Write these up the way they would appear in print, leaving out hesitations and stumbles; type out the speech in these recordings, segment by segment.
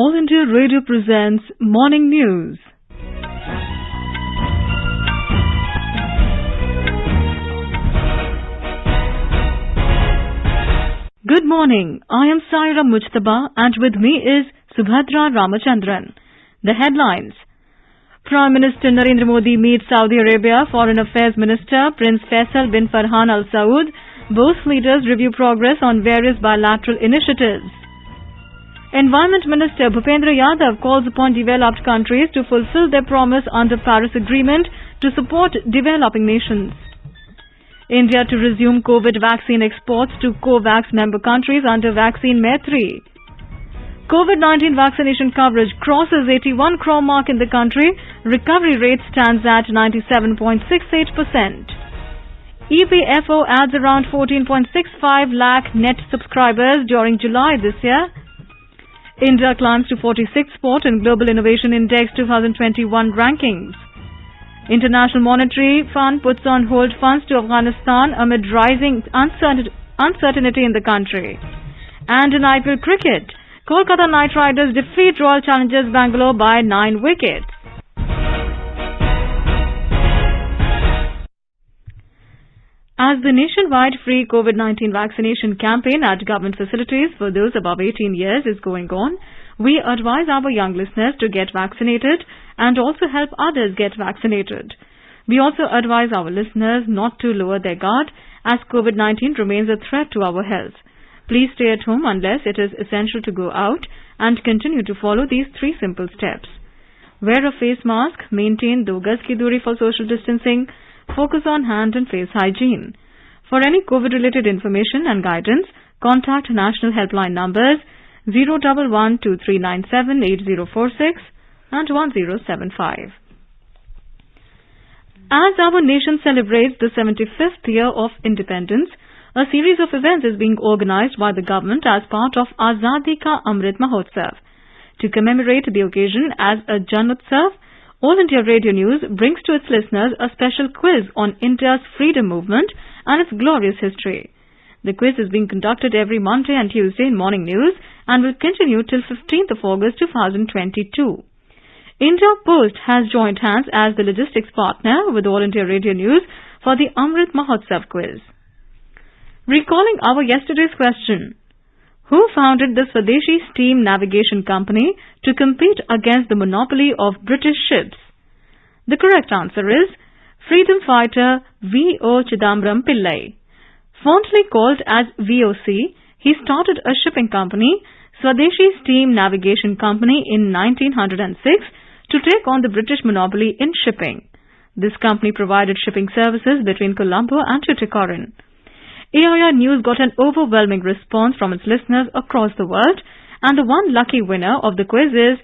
All India Radio presents Morning News. Good morning. I am Saira Mujtaba and with me is Subhadra Ramachandran. The headlines. Prime Minister Narendra Modi meets Saudi Arabia Foreign Affairs Minister Prince Faisal bin Farhan Al Saud. Both leaders review progress on various bilateral initiatives. Environment Minister Bhupendra Yadav calls upon developed countries to fulfill their promise under Paris Agreement to support developing nations. India to resume COVID vaccine exports to COVAX member countries under Vaccine Maitri. COVID-19 vaccination coverage crosses 81 crore mark in the country. Recovery rate stands at 97.68%. EPFO adds around 14.65 lakh net subscribers during July this year. India climbs to 46th spot in Global Innovation Index 2021 rankings. International Monetary Fund puts on hold funds to Afghanistan amid rising uncertainty in the country. And in IPL cricket, Kolkata Knight Riders defeat Royal Challengers Bangalore by 9 wickets. As the nationwide free COVID-19 vaccination campaign at government facilities for those above 18 years is going on, we advise our young listeners to get vaccinated and also help others get vaccinated. We also advise our listeners not to lower their guard as COVID-19 remains a threat to our health. Please stay at home unless it is essential to go out and continue to follow these 3 simple steps. Wear a face mask, maintain 2 gaz ki duri for social distancing, focus on hand and face hygiene. For any COVID-related information and guidance, contact national helpline numbers 011-2397-8046 and 1075. As our nation celebrates the 75th year of independence, a series of events is being organized by the government as part of Azadi Ka Amrit Mahotsav. To commemorate the occasion as a Jan Utsav, All India Radio News brings to its listeners a special quiz on India's freedom movement and its glorious history. The quiz is being conducted every Monday and Tuesday in Morning News and will continue till 15th of August 2022. India Post has joined hands as the logistics partner with All India Radio News for the Amrit Mahotsav quiz. Recalling our yesterday's question, who founded the Swadeshi Steam Navigation Company to compete against the monopoly of British ships? The correct answer is freedom fighter V.O. Chidambaram Pillai. Fondly called as VOC, he started a shipping company, Swadeshi Steam Navigation Company, in 1906 to take on the British monopoly in shipping. This company provided shipping services between Colombo and Tuticorin. AIR News got an overwhelming response from its listeners across the world, and the one lucky winner of the quiz is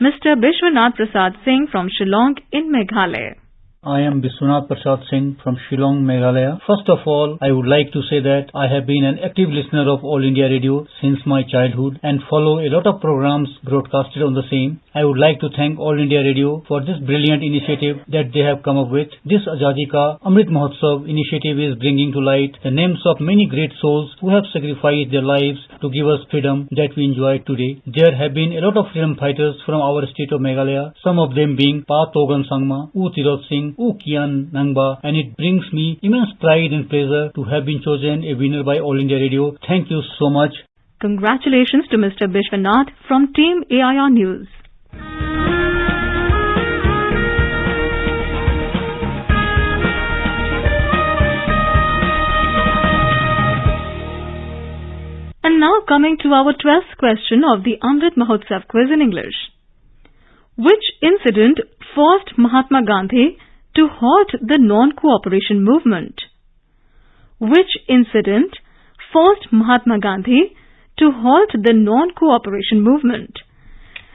Mr. Bishwanath Prasad Singh from Shillong in Meghalaya. I am Bishwanath Prasad Singh from Shillong, Meghalaya. First of all, I would like to say that I have been an active listener of All India Radio since my childhood and follow a lot of programs broadcasted on the same. I would like to thank All India Radio for this brilliant initiative that they have come up with. This Azadi Ka Amrit Mahotsav initiative is bringing to light the names of many great souls who have sacrificed their lives to give us freedom that we enjoy today. There have been a lot of freedom fighters from our state of Meghalaya, some of them being Pa Togan Sangma, U Tirot Singh, U Kian Nangba, and it brings me immense pride and pleasure to have been chosen a winner by All India Radio. Thank you so much. Congratulations to Mr. Bishwanath from Team AIR News. And now coming to our 12th question of the Amrit Mahotsav quiz in English. Which incident forced Mahatma Gandhi to halt the non-cooperation movement? Which incident forced Mahatma Gandhi to halt the non-cooperation movement?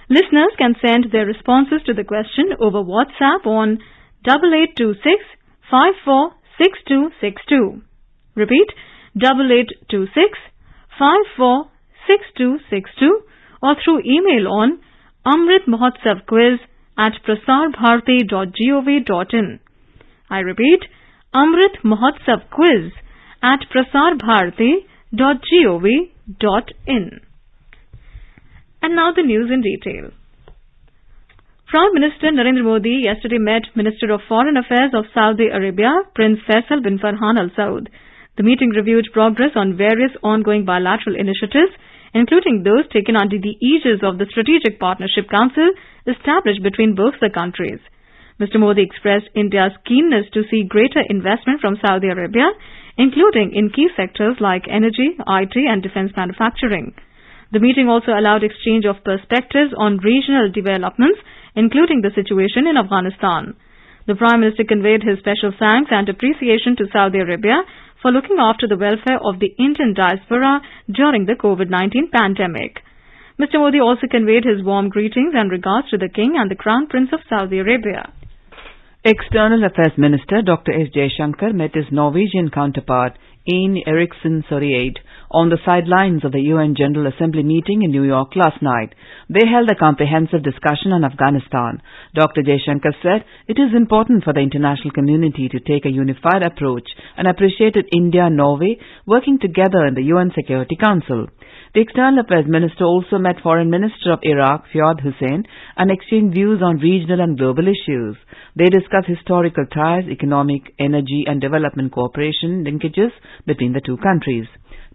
Listeners can send their responses to the question over WhatsApp on 8826 546262. Repeat, 8826 546262 or through email on amritmahotsavquiz@prasarbharati.gov.in. I repeat, amritmahotsavquiz@prasarbharati.gov.in. And now the news in detail. Prime Minister Narendra Modi yesterday met Minister of Foreign Affairs of Saudi Arabia, Prince Faisal bin Farhan Al Saud. The meeting reviewed progress on various ongoing bilateral initiatives, including those taken under the aegis of the Strategic Partnership Council established between both the countries. Mr. Modi expressed India's keenness to see greater investment from Saudi Arabia, including in key sectors like energy, IT and defense manufacturing. The meeting also allowed exchange of perspectives on regional developments, including the situation in Afghanistan. The Prime Minister conveyed his special thanks and appreciation to Saudi Arabia for looking after the welfare of the Indian diaspora during the COVID-19 pandemic. Mr. Modi also conveyed his warm greetings and regards to the King and the Crown Prince of Saudi Arabia. External Affairs Minister Dr. S. Jaishankar met his Norwegian counterpart, Ine Eriksen Søreide, on the sidelines of the UN General Assembly meeting in New York last night. They held a comprehensive discussion on Afghanistan. Dr. Jaishankar said it is important for the international community to take a unified approach and appreciated India and Norway working together in the UN Security Council. The External Affairs Minister also met Foreign Minister of Iraq, Fuad Hussein, and exchanged views on regional and global issues. They discussed historical ties, economic, energy and development cooperation linkages between the two countries.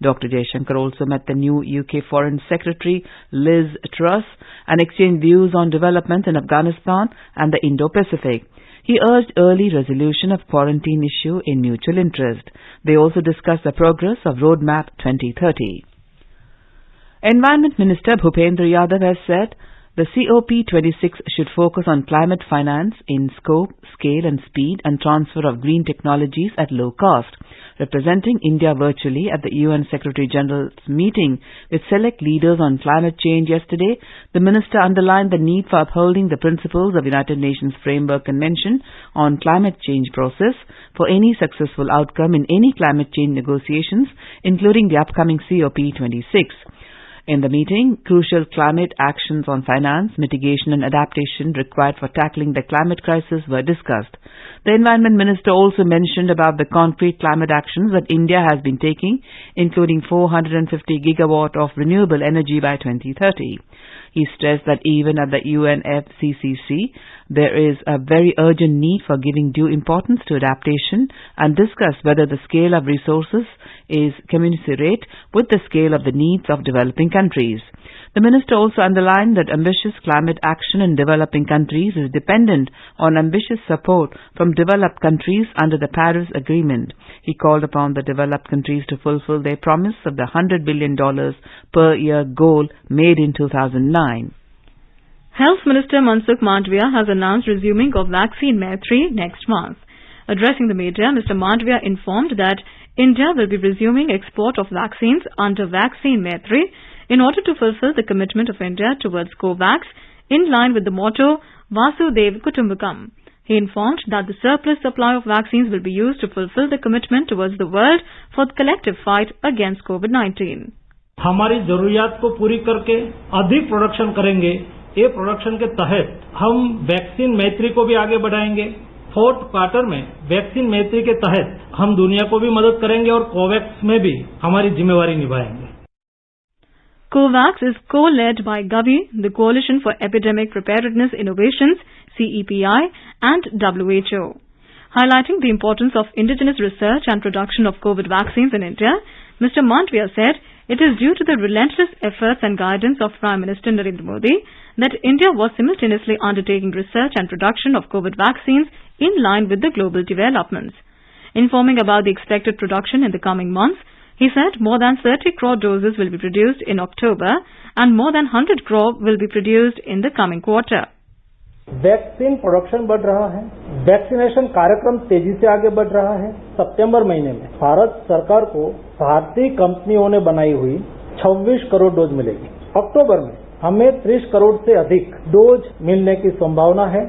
Dr. Jaishankar also met the new UK Foreign Secretary Liz Truss and exchanged views on developments in Afghanistan and the Indo-Pacific. He urged early resolution of quarantine issue in mutual interest. They also discussed the progress of Roadmap 2030. Environment Minister Bhupendra Yadav has said the COP26 should focus on climate finance in scope, scale and speed and transfer of green technologies at low cost. Representing India virtually at the UN Secretary-General's meeting with select leaders on climate change yesterday, the minister underlined the need for upholding the principles of United Nations Framework Convention on Climate Change process for any successful outcome in any climate change negotiations, including the upcoming COP26. In the meeting, crucial climate actions on finance, mitigation and adaptation required for tackling the climate crisis were discussed. The Environment Minister also mentioned about the concrete climate actions that India has been taking, including 450 gigawatt of renewable energy by 2030. He stressed that even at the UNFCCC, there is a very urgent need for giving due importance to adaptation and discussed whether the scale of resources is commensurate with the scale of the needs of developing countries. The minister also underlined that ambitious climate action in developing countries is dependent on ambitious support from developed countries under the Paris Agreement. He called upon the developed countries to fulfill their promise of the $100 billion per year goal made in 2009. Health Minister Mansukh Mandavia has announced resuming of Vaccine Maitri next month. Addressing the media, Mr. Mandavia informed that India will be resuming export of vaccines under Vaccine Maitri in order to fulfill the commitment of India towards COVAX in line with the motto Vasudev Kutumbakam. He informed that the surplus supply of vaccines will be used to fulfill the commitment towards the world for the collective fight against COVID-19. हमारी जरूरियात को पूरी करके अधिक production करेंगे। ये production के तहत हम वैक्सीन मैत्री को भी आगे बढ़ाएंगे। फोर्थ क्वार्टर में वैक्सीन मैत्री के तहत हम दुनिया को भी मदद करेंगे और कोवैक्स में भी हमारी जिम्मेवारी निभाएंगे। COVAX is co-led by Gavi, the Coalition for Epidemic Preparedness Innovations, CEPI, and WHO. Highlighting the importance of indigenous research and production of COVID vaccines in India, Mr. Mandavia said it is due to the relentless efforts and guidance of Prime Minister Narendra Modi that India was simultaneously undertaking research and production of COVID vaccines in line with the global developments. Informing about the expected production in the coming months, he said more than 30 crore doses will be produced in October and more than 100 crore will be produced in the coming quarter. Vaccine production बढ़ रहा है, vaccination कार्यक्रम तेजी से आगे बढ़ रहा है। सितंबर महीने में भारत सरकार को भारतीय कंपनियों ने बनाई हुई 26 करोड़ डोज मिलेगी। अक्टूबर में हमें 30 करोड़ से अधिक डोज मिलने की संभावना है।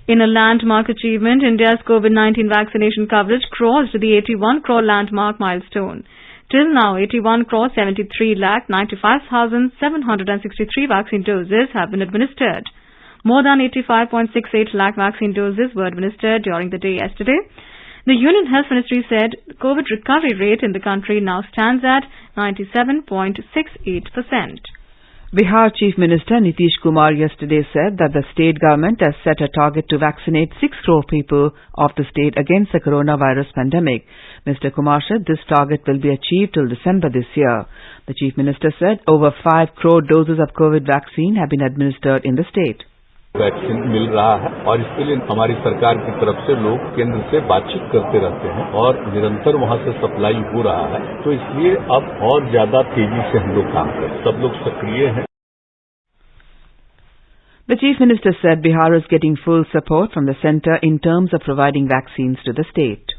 In a landmark achievement, India's COVID-19 vaccination coverage crossed the 81 crore landmark milestone. Till now, 81 crore 73 lakh 95,763 vaccine doses have been administered. More than 85.68 lakh vaccine doses were administered during the day yesterday. The Union Health Ministry said the COVID recovery rate in the country now stands at 97.68%. Bihar Chief Minister Nitish Kumar yesterday said that the state government has set a target to vaccinate 6 crore people of the state against the coronavirus pandemic. Mr. Kumar said this target will be achieved till December this year. The Chief Minister said over 5 crore doses of COVID vaccine have been administered in the state. Vaccine मिल रहा है और इसके लिए हमारी सरकार की तरफ से लोग केंद्र से बातचीत करते रहते हैं और निरंतर वहां से सप्लाई हो रहा है, तो इसलिए अब और ज्यादा तेजी से हम लोग काम करें, सब लोग सक्रिय हैं. The Chief Minister said Bihar is getting full support from the centre in terms of providing vaccines to the state.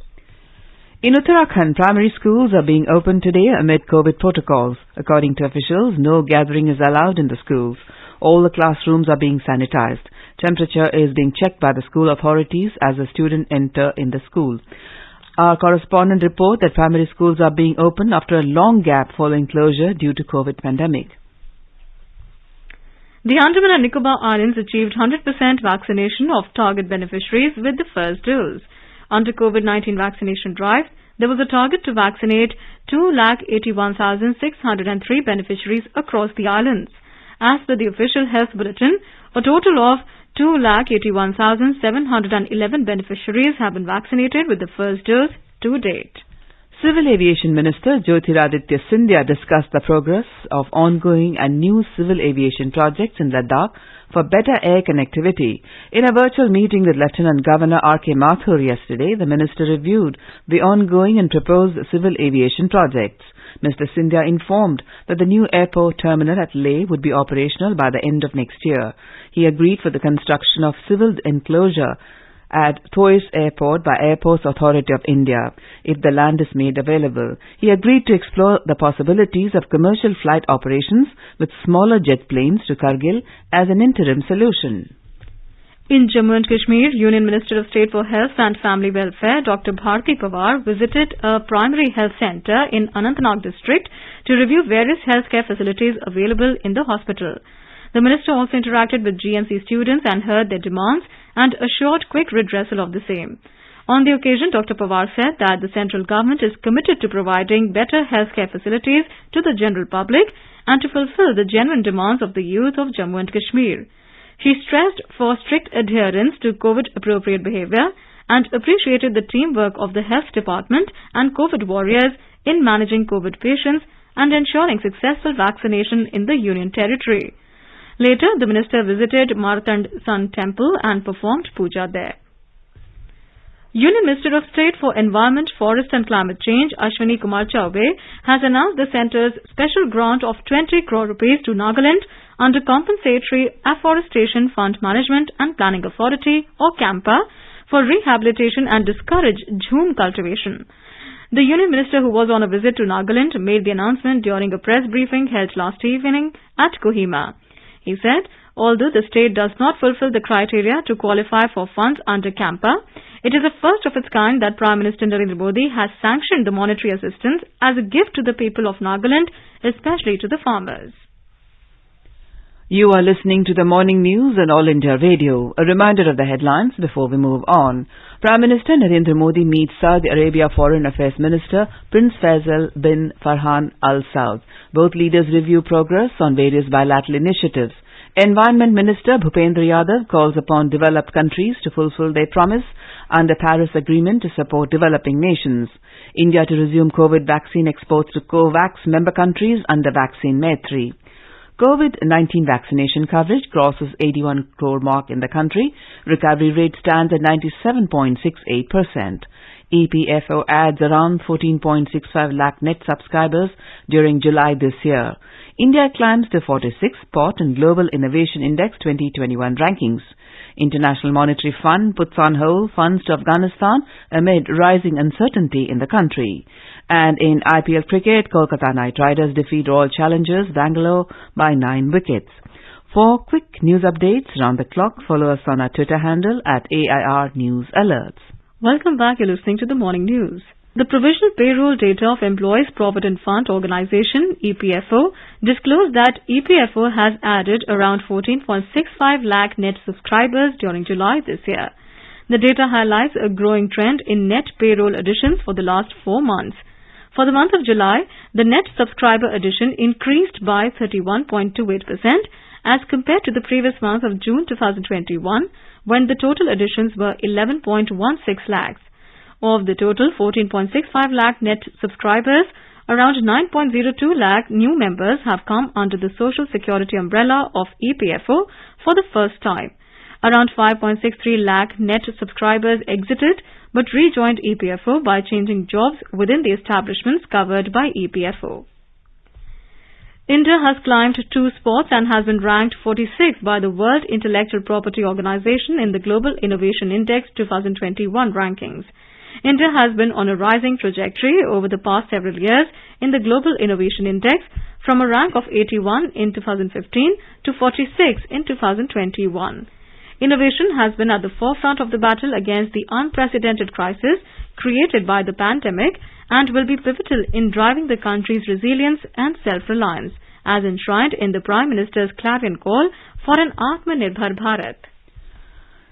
In Uttarakhand, primary schools are being opened today amid COVID protocols. According to officials, no gathering is allowed in the schools. All the classrooms are being sanitized. Temperature is being checked by the school authorities as the students enter in the school. Our correspondent reports that primary schools are being opened after a long gap following closure due to COVID pandemic. The Andaman and Nicobar Islands achieved 100% vaccination of target beneficiaries with the first dose. Under COVID-19 vaccination drive, there was a target to vaccinate 281,603 beneficiaries across the islands. As per the official health bulletin, a total of 281,711 beneficiaries have been vaccinated with the first dose to date. Civil Aviation Minister Jyotiraditya Scindia discussed the progress of ongoing and new civil aviation projects in Ladakh for better air connectivity. In a virtual meeting with Lieutenant Governor R.K. Mathur yesterday, the minister reviewed the ongoing and proposed civil aviation projects. Mr. Scindia informed that the new airport terminal at Leh would be operational by the end of next year. He agreed for the construction of civil enclosure at Thois Airport by Airports Authority of India, if the land is made available. He agreed to explore the possibilities of commercial flight operations with smaller jet planes to Kargil as an interim solution. In Jammu and Kashmir, Union Minister of State for Health and Family Welfare Dr. Bharti Pawar visited a primary health centre in Anantnag district to review various healthcare facilities available in the hospital. The minister also interacted with GMC students and heard their demands and assured quick redressal of the same. On the occasion, Dr. Pawar said that the central government is committed to providing better healthcare facilities to the general public and to fulfill the genuine demands of the youth of Jammu and Kashmir. He stressed for strict adherence to COVID-appropriate behavior and appreciated the teamwork of the health department and COVID warriors in managing COVID patients and ensuring successful vaccination in the Union Territory. Later, the minister visited Martand Sun Temple and performed puja there. Union Minister of State for Environment, Forest and Climate Change, Ashwini Kumar Choube, has announced the centre's special grant of 20 crore rupees to Nagaland under Compensatory Afforestation Fund Management and Planning Authority, or CAMPA, for rehabilitation and discourage jhum cultivation. The Union Minister, who was on a visit to Nagaland, made the announcement during a press briefing held last evening at Kohima. He said, although the state does not fulfill the criteria to qualify for funds under CAMPA, it is a first of its kind that Prime Minister Narendra Modi has sanctioned the monetary assistance as a gift to the people of Nagaland, especially to the farmers. You are listening to the morning news on All India Radio. A reminder of the headlines before we move on. Prime Minister Narendra Modi meets Saudi Arabia Foreign Affairs Minister Prince Faisal bin Farhan Al Saud. Both leaders review progress on various bilateral initiatives. Environment Minister Bhupendra Yadav calls upon developed countries to fulfill their promise under Paris Agreement to support developing nations. India to resume COVID vaccine exports to COVAX member countries under Vaccine Maitri. COVID-19 vaccination coverage crosses 81 crore mark in the country. Recovery rate stands at 97.68%. EPFO adds around 14.65 lakh net subscribers during July this year. India climbs to 46th spot in Global Innovation Index 2021 rankings. International Monetary Fund puts on hold funds to Afghanistan amid rising uncertainty in the country. And in IPL cricket, Kolkata Knight Riders defeat Royal Challengers Bangalore by 9 wickets. For quick news updates round the clock, follow us on our Twitter handle at AIR News Alerts. Welcome back. You're listening to the morning news. The Provisional Payroll Data of Employees Provident Fund Organization, EPFO, disclosed that EPFO has added around 14.65 lakh net subscribers during July this year. The data highlights a growing trend in net payroll additions for the last 4 months. For the month of July, the net subscriber addition increased by 31.28% as compared to the previous month of June 2021, when the total additions were 11.16 lakhs. Of the total 14.65 lakh net subscribers, around 9.02 lakh new members have come under the Social Security umbrella of EPFO for the first time. Around 5.63 lakh net subscribers exited but rejoined EPFO by changing jobs within the establishments covered by EPFO. India has climbed 2 spots and has been ranked 46th by the World Intellectual Property Organization in the Global Innovation Index 2021 rankings. India has been on a rising trajectory over the past several years in the Global Innovation Index from a rank of 81 in 2015 to 46 in 2021. Innovation has been at the forefront of the battle against the unprecedented crisis created by the pandemic and will be pivotal in driving the country's resilience and self-reliance, as enshrined in the Prime Minister's clarion call for an Atmanirbhar Bharat.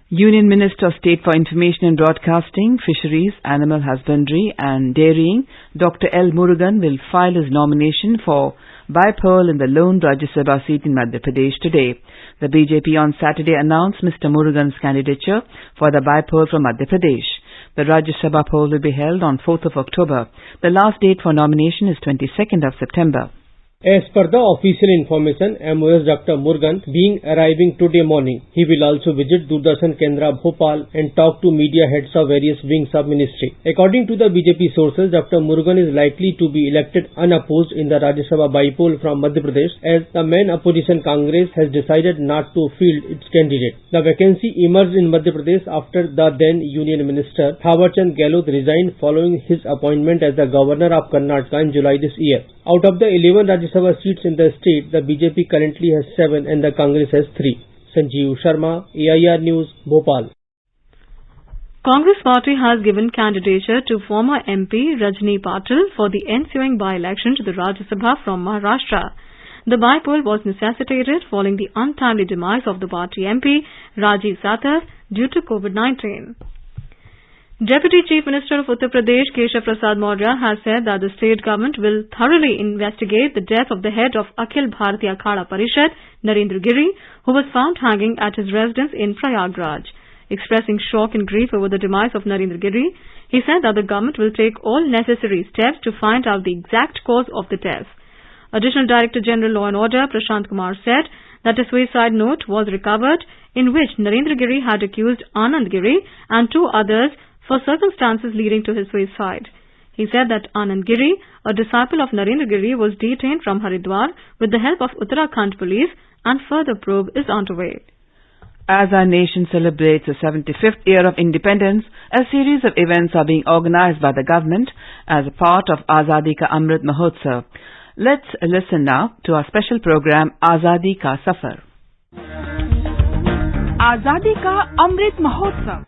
Union Minister of State for Information and Broadcasting, Fisheries, Animal Husbandry and Dairying, Dr. L. Murugan will file his nomination for Baipal in the lone Rajya Sabha seat in Madhya Pradesh today. The BJP on Saturday announced Mr. Murugan's candidature for the Baipal from Madhya Pradesh. The Rajya Sabha poll will be held on 4th of October. The last date for nomination is 22nd of September. As per the official information, MOS Dr. Murugan being arriving today morning. He will also visit Doordarshan Kendra Bhopal and talk to media heads of various wings of ministry. According to the BJP sources, Dr. Murugan is likely to be elected unopposed in the Rajya Sabha Baipol from Madhya Pradesh, as the main opposition Congress has decided not to field its candidate. The vacancy emerged in Madhya Pradesh after the then Union Minister Thawarchand Gehlot resigned following his appointment as the Governor of Karnataka in July this year. Out of the 11 Rajya Sabha seats in the state, the BJP currently has 7 and the Congress has 3. Sanjeev Sharma, AIR News, Bhopal. Congress party has given candidature to former MP Rajni Patil for the ensuing by-election to the Rajya Sabha from Maharashtra. The by-poll was necessitated following the untimely demise of the party MP Rajiv Satar due to COVID-19. Deputy Chief Minister of Uttar Pradesh Keshav Prasad Maurya has said that the state government will thoroughly investigate the death of the head of Akhil Bharatiya Akhada Parishad, Narendra Giri, who was found hanging at his residence in Prayagraj. Expressing shock and grief over the demise of Narendra Giri, he said that the government will take all necessary steps to find out the exact cause of the death. Additional Director General Law and Order Prashant Kumar said that a suicide note was recovered in which Narendra Giri had accused Anand Giri and 2 others for circumstances leading to his suicide. He said that Anand Giri, a disciple of Narendra Giri, was detained from Haridwar with the help of Uttarakhand police and further probe is underway. As our nation celebrates the 75th year of independence, a series of events are being organized by the government as a part of Azadi Ka Amrit Mahotsav. Let's listen now to our special program Azadi Ka Safar. Azadi Ka Amrit Mahotsav.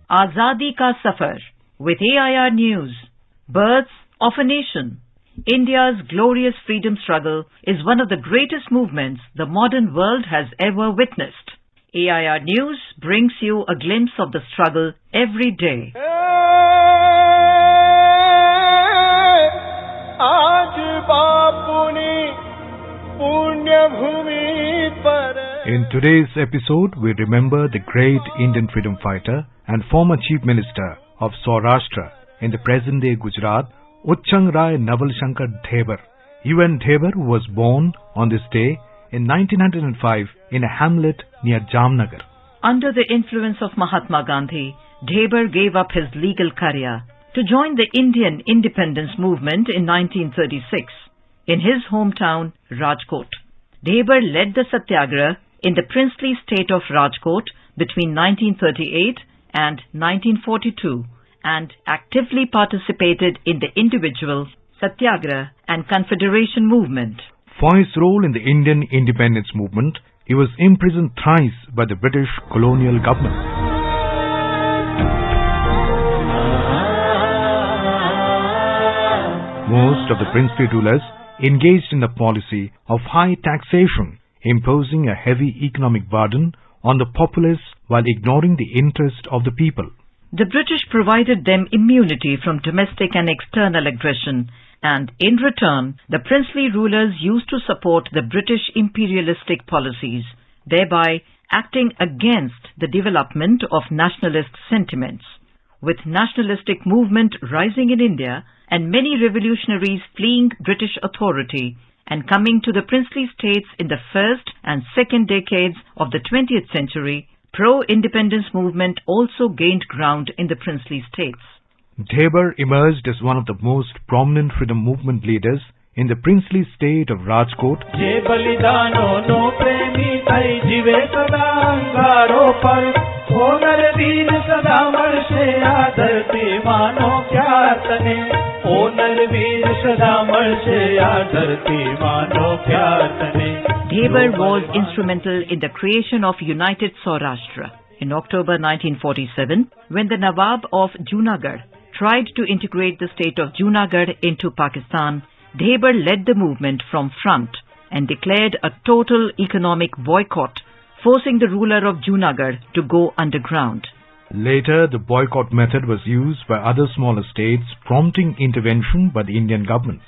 Azadi Ka Safar with AIR News. Birth of a Nation. India's glorious freedom struggle is one of the greatest movements the modern world has ever witnessed. AIR News brings you a glimpse of the struggle every day. In today's episode, we remember the great Indian freedom fighter and former Chief Minister of Saurashtra in the present-day Gujarat, Uchang Rai Naval Shankar Dhebar. UN Dhebar was born on this day in 1905 in a hamlet near Jamnagar. Under the influence of Mahatma Gandhi, Dhebar gave up his legal career to join the Indian independence movement in 1936 in his hometown, Rajkot. Dhebar led the Satyagraha in the princely state of Rajkot between 1938 and 1942 and actively participated in the individual, Satyagraha and Confederation movement. For his role in the Indian independence movement, he was imprisoned thrice by the British colonial government. Most of the princely rulers engaged in the policy of high taxation imposing a heavy economic burden on the populace while ignoring the interest of the people. The British provided them immunity from domestic and external aggression, and in return, the princely rulers used to support the British imperialistic policies, thereby acting against the development of nationalist sentiments. With nationalistic movement rising in India and many revolutionaries fleeing British authority and coming to the princely states in the first and second decades of the 20th century, pro-independence movement also gained ground in the princely states. Debar emerged as one of the most prominent freedom movement leaders in the princely state of Rajkot. Debar was instrumental in the creation of United Saurashtra. In October 1947, when the Nawab of Junagadh tried to integrate the state of Junagadh into Pakistan, Debar led the movement from front and declared a total economic boycott, forcing the ruler of Junagadh to go underground. Later, the boycott method was used by other smaller states, prompting intervention by the Indian government.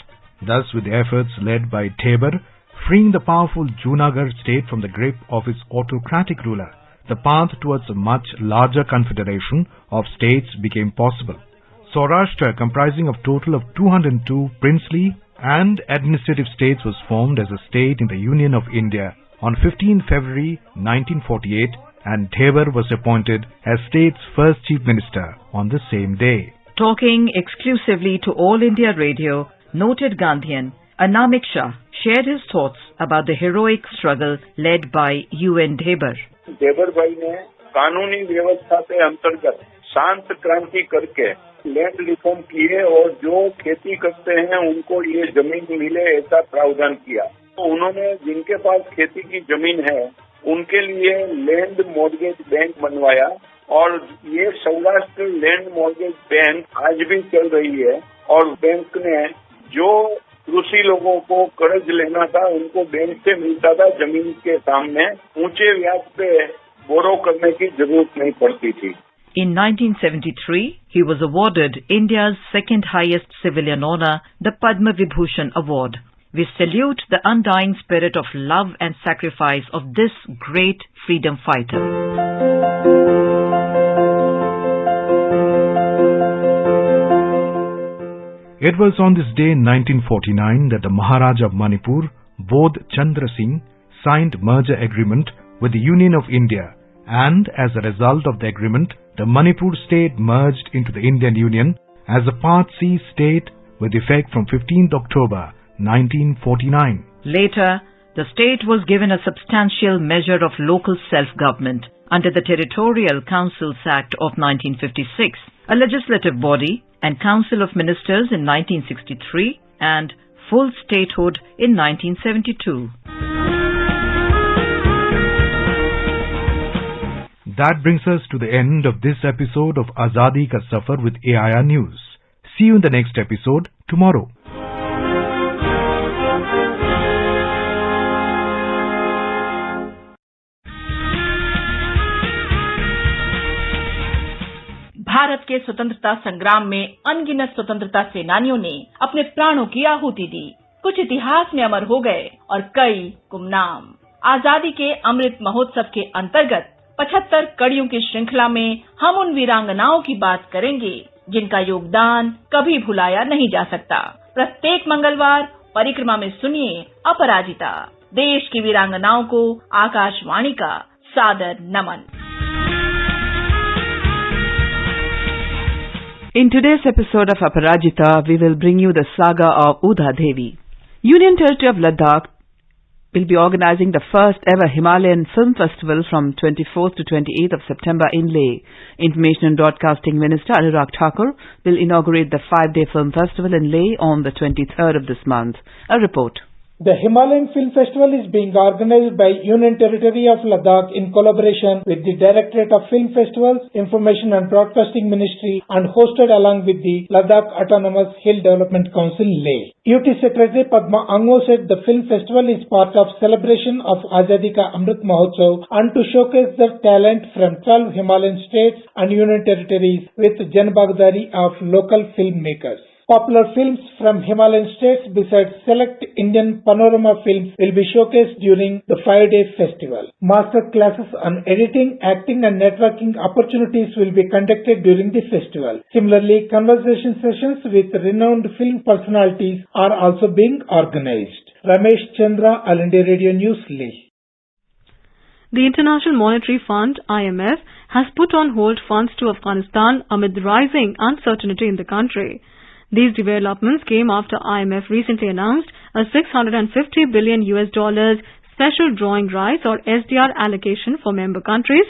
Thus, with the efforts led by Debar, freeing the powerful Junagadh state from the grip of its autocratic ruler, the path towards a much larger confederation of states became possible. Saurashtra, comprising of total of 202 princely and administrative states, was formed as a state in the Union of India on 15 February 1948, and Debar was appointed as state's first chief minister on the same day. Talking exclusively to All India Radio, noted Gandhian Anamik Shah shared his thoughts about the heroic struggle led by UN Debar. देबर भाई ने कानूनी व्यवस्था के अंतर्गत शांत क्रांति करके लैंड रिफॉर्म किए और जो खेती करते हैं उनको ये जमीन मिले ऐसा प्रावधान किया। तो उन्होंने जिनके पास खेती की जमीन है उनके लिए लैंड मॉर्गेज बैंक बनवाया और ये सौराष्ट्र लैंड मॉर्गेज बैंक आज भी चल रही है और बैंक ने जो कृषि लोगों को कर्ज लेना था उनको बैंक से मिलता था जमीन के सामने ऊंचे ब्याज पे बोरो करने की जरूरत नहीं पड़ती थी। In 1973, he was awarded India's second highest civilian honor, the Padma Vibhushan Award. We salute the undying spirit of love and sacrifice of this great freedom fighter. It was on this day in 1949 that the Maharaja of Manipur, Bodh Chandra Singh, signed merger agreement with the Union of India, and as a result of the agreement, the Manipur state merged into the Indian Union as a Part C state with effect from 15th October 1949. Later, the state was given a substantial measure of local self-government under the Territorial Councils Act of 1956, a legislative body, and Council of Ministers in 1963, and full statehood in 1972. That brings us to the end of this episode of Azadi Ka Safar with AIR News. See you in the next episode tomorrow. Bharat के स्वतंत्रता संग्राम में अनगिनत स्वतंत्रता सेनानियों ने अपने प्राणों की आहुति दी। कुछ इतिहास में अमर हो गए और कई गुमनाम। आजादी के अमृत महोत्सव के अंतर्गत 75 कड़ियों की श्रृंखला में हम उन वीरांगनाओं की बात करेंगे जिनका योगदान कभी भुलाया नहीं जा सकता। प्रत्येक मंगलवार परिक्रमा में सुनिए अपराजिता, देश की वीरांगनाओं को आकाशवाणी का सादर नमन। In today's episode of Aparajita, we will bring you the saga of Uda Devi. Union Territory of Ladakh will be organizing the first ever Himalayan Film Festival from 24th to 28th of September in Leh. Information and Broadcasting Minister Anurag Thakur will inaugurate the 5-day film festival in Leh on the 23rd of this month. A report. The Himalayan Film Festival is being organized by Union Territory of Ladakh in collaboration with the Directorate of Film Festivals, Information and Broadcasting Ministry and hosted along with the Ladakh Autonomous Hill Development Council, Leh. UT Secretary Padma Ango said the film festival is part of celebration of Azadi Ka Amrit Mahotsav and to showcase the talent from 12 Himalayan states and Union Territories with Janbagdari of local filmmakers. Popular films from Himalayan states besides select Indian panorama films will be showcased during the 5-day festival. Master classes on editing, acting and networking opportunities will be conducted during the festival. Similarly, conversation sessions with renowned film personalities are also being organized. Ramesh Chandra, All India Radio News, Leh. The International Monetary Fund, IMF, has put on hold funds to Afghanistan amid rising uncertainty in the country. These developments came after IMF recently announced a $650 billion special drawing rights or SDR allocation for member countries,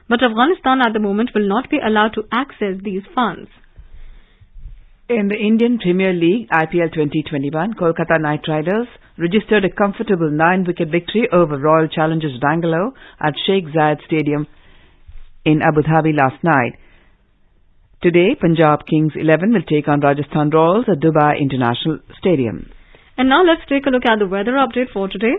but Afghanistan at the moment will not be allowed to access these funds. In the Indian Premier League IPL 2021, Kolkata Knight Riders registered a comfortable 9-wicket victory over Royal Challengers Bangalore at Sheikh Zayed Stadium in Abu Dhabi last night. Today, Punjab Kings 11 will take on Rajasthan Royals at Dubai International Stadium. And now let's take a look at the weather update for today.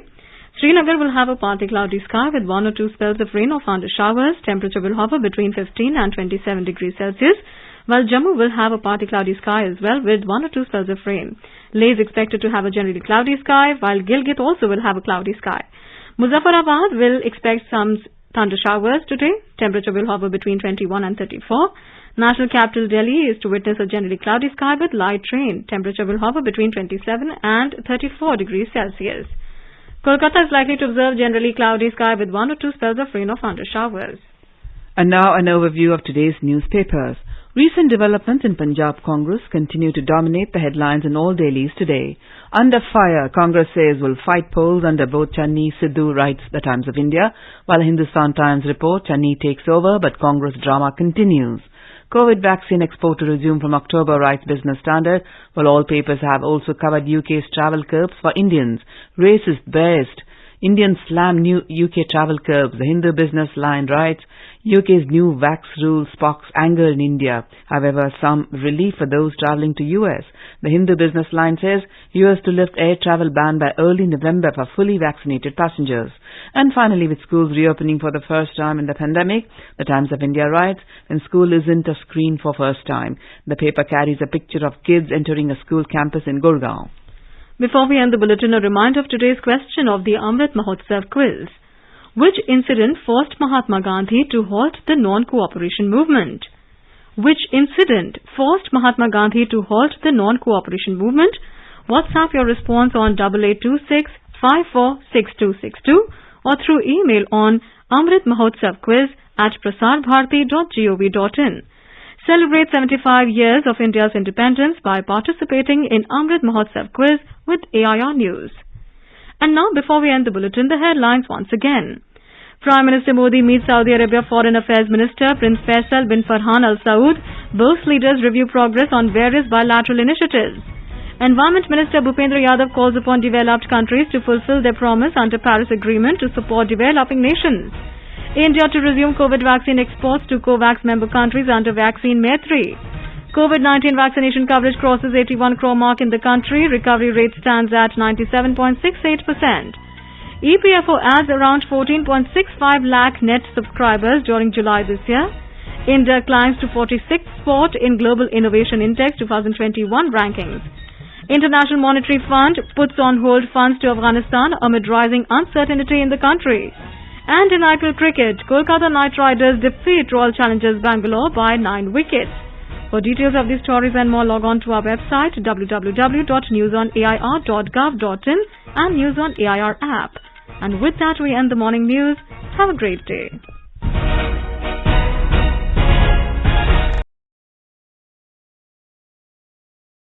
Srinagar will have a partly cloudy sky with 1 or 2 spells of rain or thunder showers. Temperature will hover between 15 and 27 degrees Celsius, while Jammu will have a partly cloudy sky as well with 1 or 2 spells of rain. Leh is expected to have a generally cloudy sky, while Gilgit also will have a cloudy sky. Muzaffarabad will expect some thunder showers today. Temperature will hover between 21 and 34. National capital Delhi is to witness a generally cloudy sky with light rain. Temperature will hover between 27 and 34 degrees Celsius. Kolkata is likely to observe generally cloudy sky with 1 or 2 spells of rain or thunder showers. And now an overview of today's newspapers. Recent developments in Punjab Congress continue to dominate the headlines in all dailies today. Under fire, Congress says will fight polls under vote Channi, Sidhu, writes the Times of India, while Hindustan Times report Channi takes over but Congress drama continues. COVID vaccine export to resume from October, writes Business Standard, while all papers have also covered UK's travel curbs for Indians. Racist best. Indians slam new UK travel curbs. The Hindu Business Line writes, UK's new vax rule sparks anger in India. However, some relief for those travelling to US. The Hindu Business Line says US to lift air travel ban by early November for fully vaccinated passengers. And finally, with schools reopening for the first time in the pandemic, the Times of India writes, when school isn't a screen for first time. The paper carries a picture of kids entering a school campus in Gurgaon. Before we end the bulletin, a reminder of today's question of the Amrit Mahotsav quiz. Which incident forced Mahatma Gandhi to halt the non-cooperation movement? Which incident forced Mahatma Gandhi to halt the non-cooperation movement? WhatsApp your response on 8826 546262 or through email on amritmahotsavquiz@prasarbharati.gov.in. Celebrate 75 years of India's independence by participating in Amrit Mahotsav quiz with AIR News. And now, before we end the bulletin, the headlines once again. Prime Minister Modi meets Saudi Arabia Foreign Affairs Minister Prince Faisal bin Farhan Al Saud. Both leaders review progress on various bilateral initiatives. Environment Minister Bhupendra Yadav calls upon developed countries to fulfill their promise under Paris Agreement to support developing nations. India to resume COVID vaccine exports to COVAX member countries under Vaccine Maitri. COVID-19 vaccination coverage crosses 81 crore mark in the country. Recovery rate stands at 97.68%. EPFO adds around 14.65 lakh net subscribers during July this year. India climbs to 46th spot in Global Innovation Index 2021 rankings. International Monetary Fund puts on hold funds to Afghanistan amid rising uncertainty in the country. And in IPL cricket, Kolkata Knight Riders defeat Royal Challengers Bangalore by 9 wickets. For details of these stories and more, log on to our website www.newsonair.gov.in and News on AIR app. And with that, we end the morning news. Have a great day.